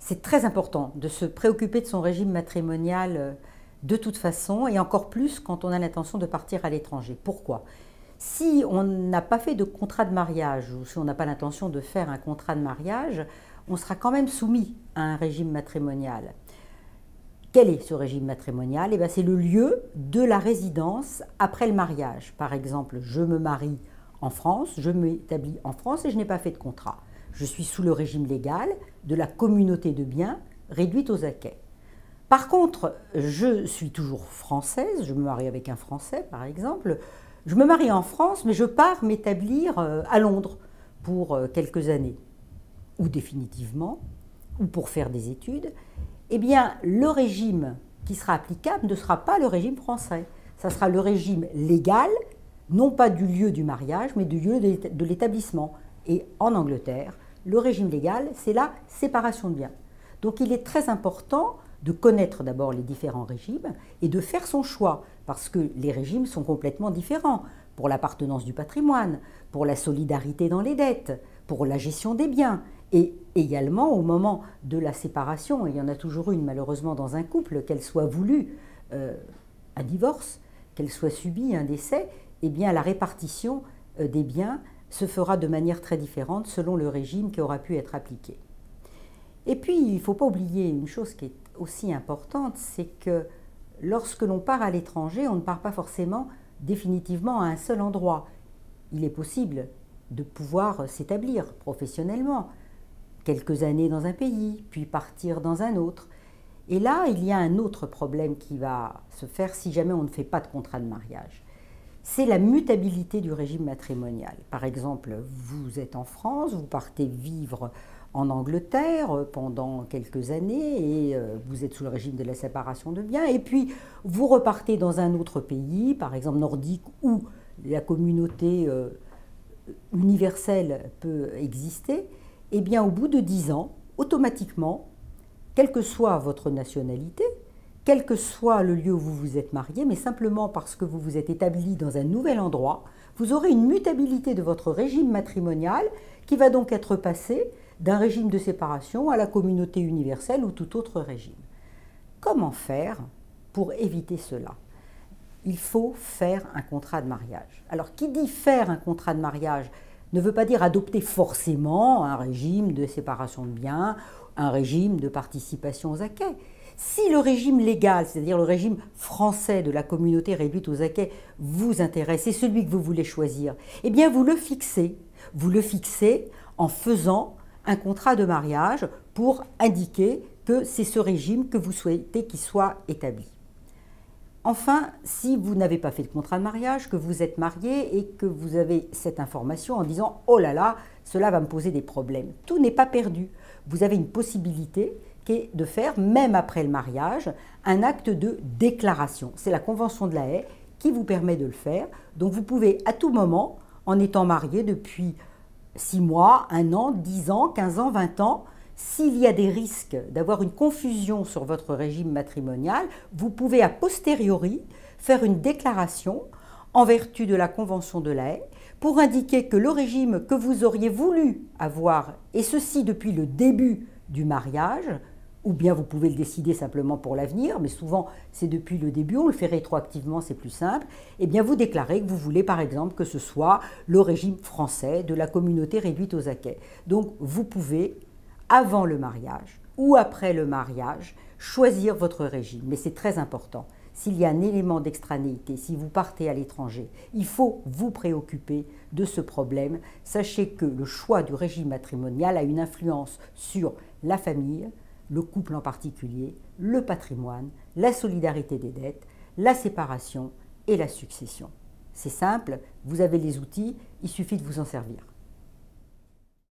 C'est très important de se préoccuper de son régime matrimonial de toute façon, et encore plus quand on a l'intention de partir à l'étranger. Pourquoi? Si on n'a pas fait de contrat de mariage, ou si on n'a pas l'intention de faire un contrat de mariage, on sera quand même soumis à un régime matrimonial. Quel est ce régime matrimonial? C'est le lieu de la résidence après le mariage. Par exemple, je me marie en France, je m'établis en France et je n'ai pas fait de contrat. Je suis sous le régime légal de la communauté de biens réduite aux acquêts. Par contre, je suis toujours française, je me marie avec un Français par exemple, je me marie en France mais je pars m'établir à Londres pour quelques années, ou définitivement, ou pour faire des études. Le régime qui sera applicable ne sera pas le régime français. Ça sera le régime légal, non pas du lieu du mariage, mais du lieu de l'établissement. Et en Angleterre, le régime légal, c'est la séparation de biens. Donc il est très important de connaître d'abord les différents régimes et de faire son choix, parce que les régimes sont complètement différents pour l'appartenance du patrimoine, pour la solidarité dans les dettes, pour la gestion des biens, et également au moment de la séparation, et il y en a toujours une malheureusement dans un couple, qu'elle soit voulue, un divorce, qu'elle soit subie, un décès, la répartition des biens se fera de manière très différente selon le régime qui aura pu être appliqué. Et puis, il ne faut pas oublier une chose qui est aussi importante, c'est que lorsque l'on part à l'étranger, on ne part pas forcément définitivement à un seul endroit. Il est possible de pouvoir s'établir professionnellement, quelques années dans un pays, puis partir dans un autre. Et là, il y a un autre problème qui va se faire si jamais on ne fait pas de contrat de mariage. C'est la mutabilité du régime matrimonial. Par exemple, vous êtes en France, vous partez vivre en Angleterre pendant quelques années et vous êtes sous le régime de la séparation de biens, et puis vous repartez dans un autre pays, par exemple nordique, où la communauté universelle peut exister. Au bout de 10 ans, automatiquement, quelle que soit votre nationalité, quel que soit le lieu où vous vous êtes marié, mais simplement parce que vous vous êtes établi dans un nouvel endroit, vous aurez une mutabilité de votre régime matrimonial qui va donc être passé d'un régime de séparation à la communauté universelle ou tout autre régime. Comment faire pour éviter cela? Il faut faire un contrat de mariage. Alors, qui dit faire un contrat de mariage ne veut pas dire adopter forcément un régime de séparation de biens, un régime de participation aux acquêts. Si le régime légal, c'est-à-dire le régime français de la communauté réduite aux acquêts, vous intéresse, c'est celui que vous voulez choisir, vous le fixez. Vous le fixez en faisant un contrat de mariage pour indiquer que c'est ce régime que vous souhaitez qu'il soit établi. Enfin, si vous n'avez pas fait de contrat de mariage, que vous êtes marié et que vous avez cette information en disant « Oh là là, cela va me poser des problèmes », tout n'est pas perdu. Vous avez une possibilité qui est de faire, même après le mariage, un acte de déclaration. C'est la Convention de La Haye qui vous permet de le faire. Donc vous pouvez à tout moment, en étant marié depuis 6 mois, 1 an, 10 ans, 15 ans, 20 ans, s'il y a des risques d'avoir une confusion sur votre régime matrimonial, vous pouvez a posteriori faire une déclaration en vertu de la Convention de La Haye pour indiquer que le régime que vous auriez voulu avoir, et ceci depuis le début du mariage, ou bien vous pouvez le décider simplement pour l'avenir, mais souvent c'est depuis le début, on le fait rétroactivement, c'est plus simple, vous déclarez que vous voulez par exemple que ce soit le régime français de la communauté réduite aux acquêts. Donc vous pouvez, avant le mariage ou après le mariage, choisir votre régime. Mais c'est très important. S'il y a un élément d'extranéité, si vous partez à l'étranger, il faut vous préoccuper de ce problème. Sachez que le choix du régime matrimonial a une influence sur la famille, le couple en particulier, le patrimoine, la solidarité des dettes, la séparation et la succession. C'est simple, vous avez les outils, il suffit de vous en servir.